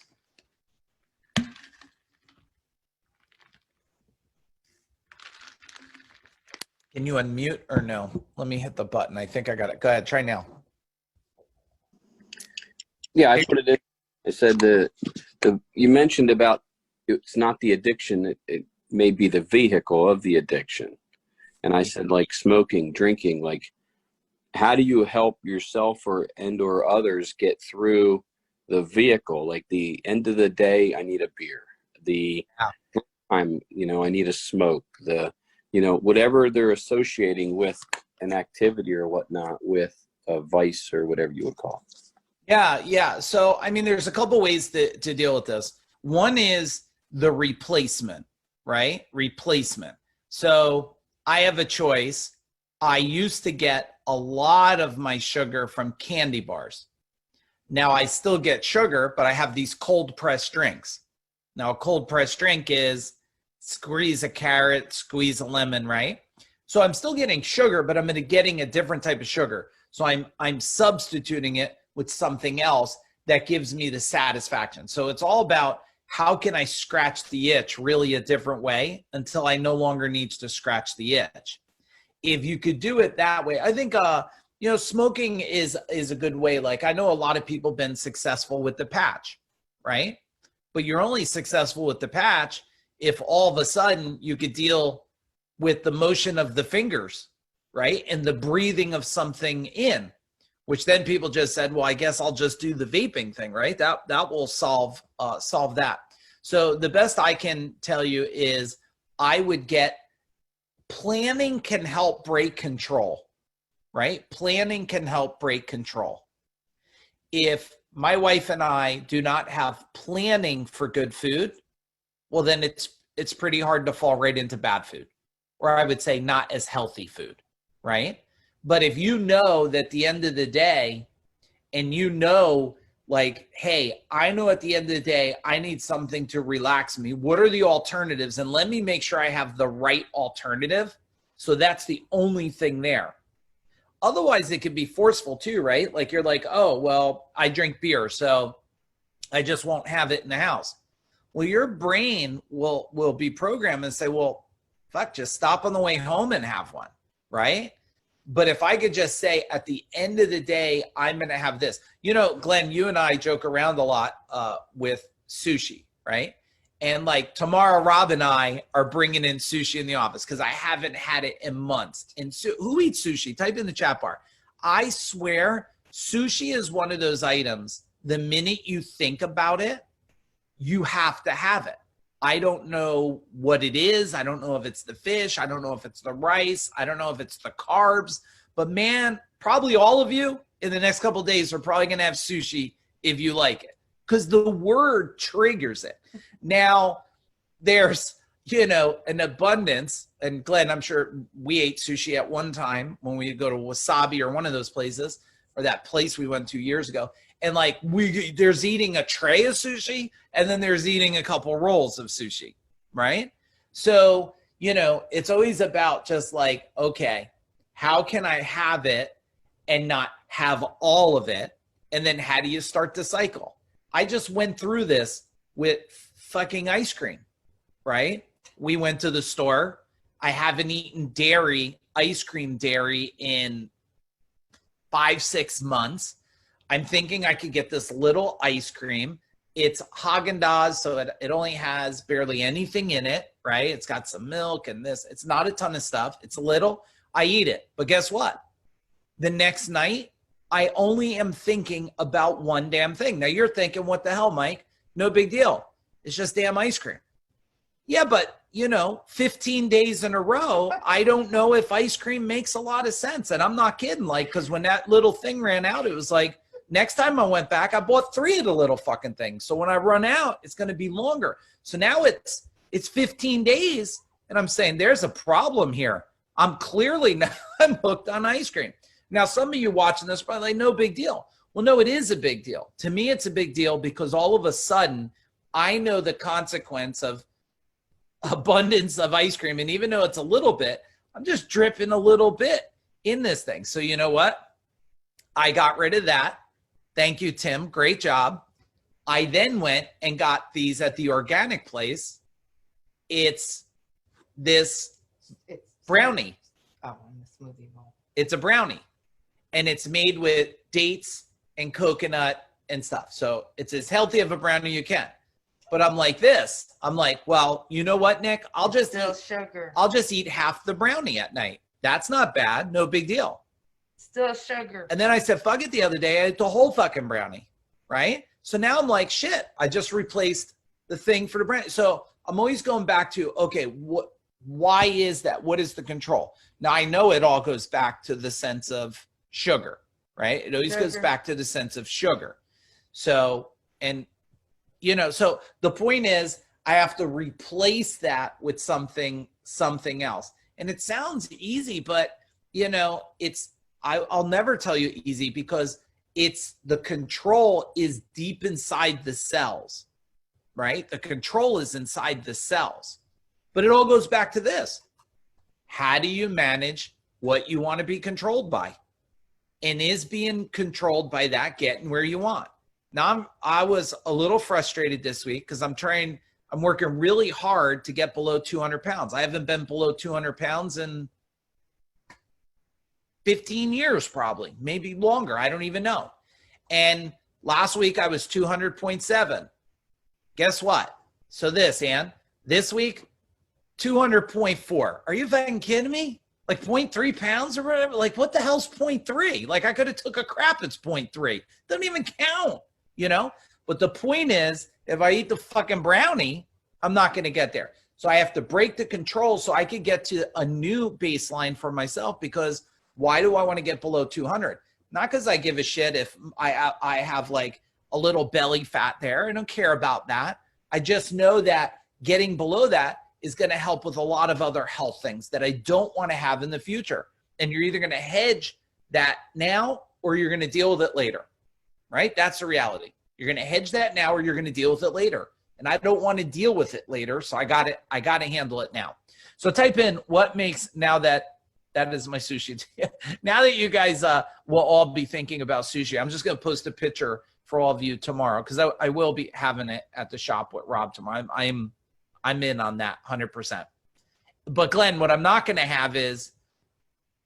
[SPEAKER 1] Can you unmute or no? Let me hit the button. I think I got it. Go ahead. Try now.
[SPEAKER 3] Yeah, I put it in. I said you mentioned about it's not the addiction. It may be the vehicle of the addiction. And I said, like smoking, drinking, like how do you help yourself or others get through the vehicle? Like the end of the day, I need a beer. I need a smoke. you know, whatever they're associating with an activity or whatnot with a vice or whatever you would call it.
[SPEAKER 1] Yeah. So, I mean, there's a couple ways to deal with this. One is the replacement, right? Replacement. So I have a choice. I used to get a lot of my sugar from candy bars. Now I still get sugar, but I have these cold pressed drinks. Now a cold pressed drink is squeeze a carrot, squeeze a lemon, right? So I'm still getting sugar, but I'm getting a different type of sugar. So I'm substituting it with something else that gives me the satisfaction. So it's all about how can I scratch the itch really a different way until I no longer need to scratch the itch. If you could do it that way, I think you know, smoking is a good way. Like I know a lot of people been successful with the patch, right? But you're only successful with the patch if all of a sudden you could deal with the motion of the fingers, right? And the breathing of something in, which then people just said, well, I guess I'll just do the vaping thing, right? That will solve that. So the best I can tell you is I would get planning can help break control, right? Planning can help break control. If my wife and I do not have planning for good food, well, then it's pretty hard to fall right into bad food, or I would say not as healthy food, right? But if you know that at the end of the day, and you know, like, hey, I know at the end of the day, I need something to relax me. What are the alternatives? And let me make sure I have the right alternative. So that's the only thing there. Otherwise, it could be forceful too, right? Like you're like, oh, well, I drink beer, so I just won't have it in the house. Well, your brain will be programmed and say, well, fuck, just stop on the way home and have one, right? But if I could just say at the end of the day, I'm going to have this. You know, Glenn, you and I joke around a lot with sushi, right? And like tomorrow, Rob and I are bringing in sushi in the office because I haven't had it in months. And who eats sushi? Type in the chat bar. I swear sushi is one of those items, the minute you think about it, you have to have it. I don't know what it is. I don't know if it's the fish. I don't know if it's the rice. I don't know if it's the carbs. But man, probably all of you in the next couple of days are probably going to have sushi if you like it, because the word triggers it. Now, there's, you know, an abundance. And Glenn, I'm sure we ate sushi at one time when we go to Wasabi or one of those places, or that place we went to years ago. And like there's eating a tray of sushi, and then there's eating a couple rolls of sushi, right? So, you know, it's always about just like, okay, how can I have it and not have all of it? And then how do you start the cycle? I just went through this with fucking ice cream, right? We went to the store. I haven't eaten ice cream dairy in 5-6 months. I'm thinking I could get this little ice cream. It's Haagen-Dazs, so it only has barely anything in it, right? It's got some milk and this. It's not a ton of stuff. It's a little. I eat it. But guess what? The next night, I only am thinking about one damn thing. Now you're thinking, what the hell, Mike? No big deal. It's just damn ice cream. Yeah, but, you know, 15 days in a row, I don't know if ice cream makes a lot of sense. And I'm not kidding. Like, because when that little thing ran out, it was like, next time I went back, I bought 3 of the little fucking things. So when I run out, it's going to be longer. So now it's 15 days, and I'm saying there's a problem here. I'm hooked on ice cream. Now, some of you watching this probably like, no big deal. Well, no, it is a big deal. To me, it's a big deal because all of a sudden, I know the consequence of abundance of ice cream. And even though it's a little bit, I'm just dripping a little bit in this thing. So you know what? I got rid of that. Thank you, Tim. Great job. I then went and got these at the organic place. It's this brownie.
[SPEAKER 2] Oh, in the smoothie bowl.
[SPEAKER 1] It's a brownie. And it's made with dates and coconut and stuff. So it's as healthy of a brownie you can. But I'm like this. I'm like, well, you know what, Nick? I'll just eat half the brownie at night. That's not bad. No big deal.
[SPEAKER 2] Still sugar.
[SPEAKER 1] And then I said, fuck it, the other day. I ate the whole fucking brownie, right? So now I'm like, shit, I just replaced the thing for the brownie. So I'm always going back to, okay, Why is that? What is the control? Now, I know it all goes back to the sense of sugar, right? It always goes back to the sense of sugar. So, and, so the point is I have to replace that with something else. And it sounds easy, but, I'll never tell you easy, because it's the control is deep inside the cells, right? The control is inside the cells. But it all goes back to this. How do you manage what you want to be controlled by? And is being controlled by that getting where you want? Now, I was a little frustrated this week because I'm working really hard to get below 200 pounds. I haven't been below 200 pounds in 15 years, probably, maybe longer. I don't even know. And last week I was 200.7. Guess what? So this week, 200.4. Are you fucking kidding me? Like 0.3 pounds or whatever? Like, what the hell's 0.3? Like, I could have took a crap. It's 0.3. Doesn't even count, But the point is, if I eat the fucking brownie, I'm not going to get there. So I have to break the control so I could get to a new baseline for myself, because why do I want to get below 200? Not because I give a shit if I have like a little belly fat there. I don't care about that. I just know that getting below that is going to help with a lot of other health things that I don't want to have in the future. And you're either going to hedge that now or you're going to deal with it later, right? That's the reality. You're going to hedge that now or you're going to deal with it later. And I don't want to deal with it later. So I got to handle it now. So type in what makes, now that is my sushi. Now that you guys will all be thinking about sushi, I'm just going to post a picture for all of you tomorrow, because I will be having it at the shop with Rob tomorrow. I'm in on that 100%. But Glenn, what I'm not going to have is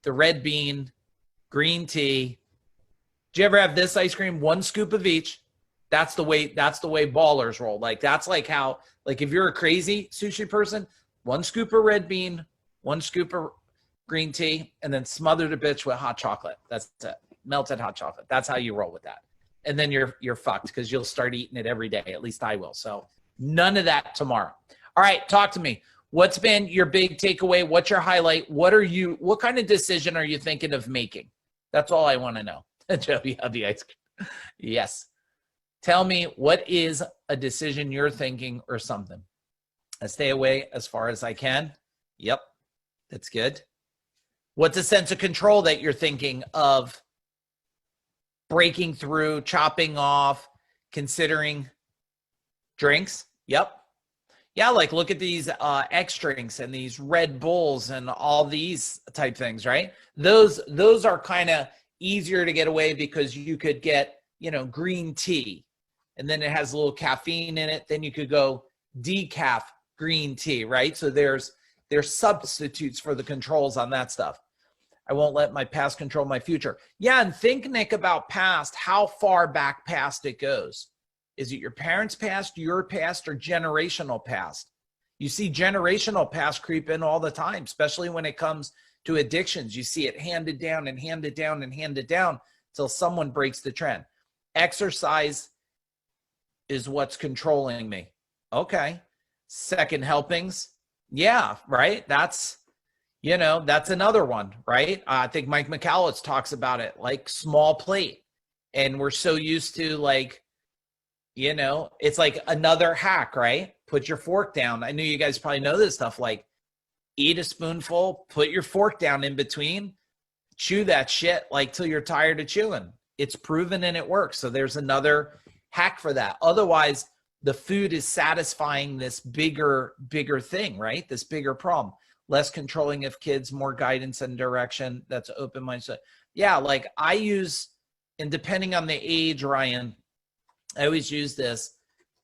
[SPEAKER 1] the red bean, green tea. Do you ever have this ice cream? 1 scoop of each. That's the way ballers roll. Like, that's like how, like, if you're a crazy sushi person, 1 scoop of red bean, 1 scoop of green tea, and then smother the bitch with hot chocolate. That's it. Melted hot chocolate. That's how you roll with that. And then you're fucked, because you'll start eating it every day. At least I will. So none of that tomorrow. All right, talk to me. What's been your big takeaway? What's your highlight? What kind of decision are you thinking of making? That's all I want to know. Joey, the ice cream. Yes. Tell me, what is a decision you're thinking or something? I stay away as far as I can. Yep, that's good. What's a sense of control that you're thinking of breaking through, chopping off, considering? Drinks? Yep. Yeah, like look at these X drinks and these Red Bulls and all these type things, right? Those are kind of easier to get away, because you could get, green tea, and then it has a little caffeine in it. Then you could go decaf green tea, right? So there's substitutes for the controls on that stuff. I won't let my past control my future. Yeah, and think, Nick, about past, how far back past it goes. Is it your parents' past, your past, or generational past? You see generational past creep in all the time, especially when it comes to addictions. You see it handed down and handed down and handed down until someone breaks the trend. Exercise is what's controlling me. Okay. Second helpings. Yeah, right. That's another one, right? I think Mike McCallum talks about it, like small plate. And we're so used to, like, it's like another hack, right? Put your fork down. I know you guys probably know this stuff, like eat a spoonful, put your fork down in between, chew that shit like till you're tired of chewing. It's proven and it works. So there's another hack for that. Otherwise, the food is satisfying this bigger thing, right? This bigger problem. Less controlling of kids, more guidance and direction. That's open mindset. Yeah, like I use, and depending on the age, Ryan, I always use this,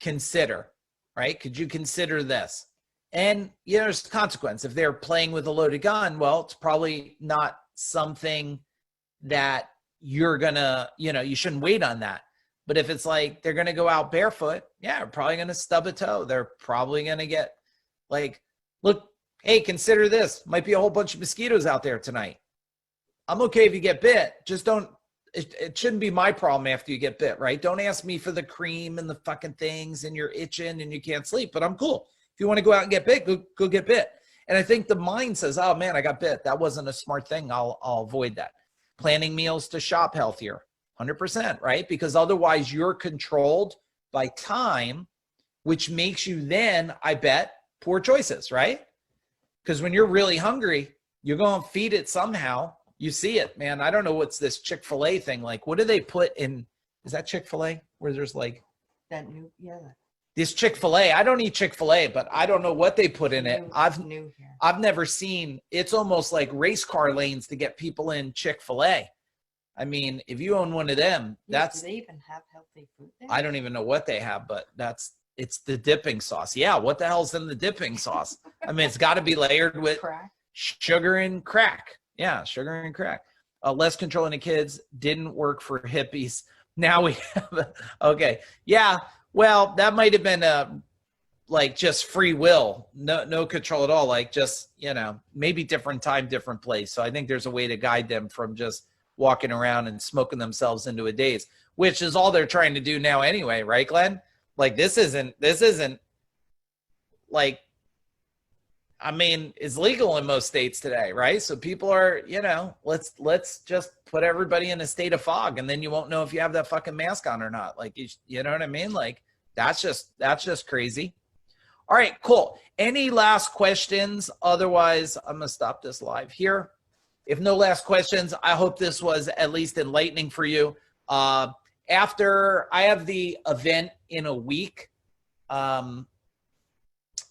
[SPEAKER 1] consider, right? Could you consider this? And, there's a consequence. If they're playing with a loaded gun, well, it's probably not something that you're going to, you shouldn't wait on that. But if it's like they're going to go out barefoot, yeah, they're probably going to stub a toe. They're probably going to get like, look, hey, consider this. Might be a whole bunch of mosquitoes out there tonight. I'm okay if you get bit. Just don't. It shouldn't be my problem after you get bit, right? Don't ask me for the cream and the fucking things and you're itching and you can't sleep, but I'm cool. If you want to go out and get bit, go get bit. And I think the mind says, oh man, I got bit. That wasn't a smart thing. I'll avoid that. Planning meals to shop healthier, 100%, right? Because otherwise you're controlled by time, which makes you then, I bet, poor choices, right? Because when you're really hungry, you're going to feed it somehow. You see it, man. I don't know what's this Chick-fil-A thing. Like, what do they put in? Is that Chick-fil-A? Where there's like
[SPEAKER 2] That new, yeah.
[SPEAKER 1] this Chick-fil-A. I don't eat Chick-fil-A, but I don't know what they put in it.
[SPEAKER 2] New here.
[SPEAKER 1] I've never seen, it's almost like race car lanes to get people in Chick-fil-A. I mean, if you own one of them, that's,
[SPEAKER 2] Do they even have healthy food there?
[SPEAKER 1] I don't even know what they have, but it's the dipping sauce. Yeah, what the hell's in the dipping sauce? I mean, it's got to be layered with
[SPEAKER 2] Crack.
[SPEAKER 1] sugar and crack. Yeah, sugar and crack. Less controlling the kids didn't work for hippies. Now we have, okay. Yeah, well, that might have been like just free will, no control at all. Like just, maybe different time, different place. So I think there's a way to guide them from just walking around and smoking themselves into a daze, which is all they're trying to do now anyway, right, Glenn? Like this isn't like, I mean, it's legal in most states today, right? So people are, let's just put everybody in a state of fog, and then you won't know if you have that fucking mask on or not. Like, you know what I mean? Like that's just crazy. All right, cool. Any last questions? Otherwise, I'm gonna stop this live here. If no last questions, I hope this was at least enlightening for you. After I have the event in a week,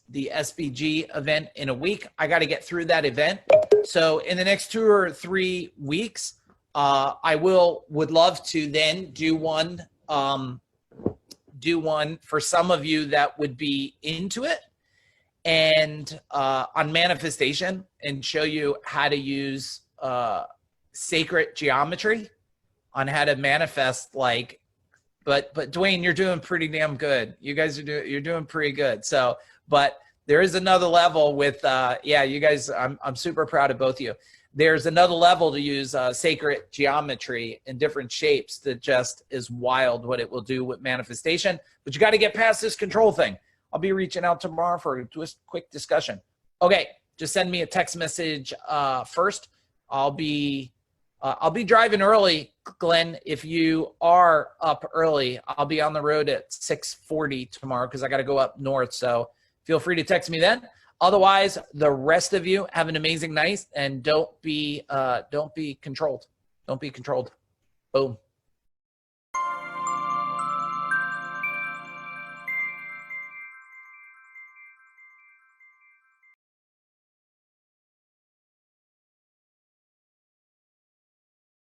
[SPEAKER 1] the SBG event in a week, I got to get through that event. So in the next 2 or 3 weeks, I would love to then do one for some of you that would be into it, and on manifestation, and show you how to use sacred geometry on how to manifest. Like, but Dwayne, you're doing pretty damn good. You guys you're doing pretty good. So, but there is another level with you guys. I'm super proud of both of you. There's another level to use sacred geometry in different shapes that just is wild what it will do with manifestation. But you got to get past this control thing. I'll be reaching out tomorrow for a quick discussion. Okay, just send me a text message first. I'll be driving early, Glenn. If you are up early, I'll be on the road at 6:40 tomorrow because I got to go up north. So feel free to text me then. Otherwise, the rest of you have an amazing night, and don't be controlled. Don't be controlled. Boom.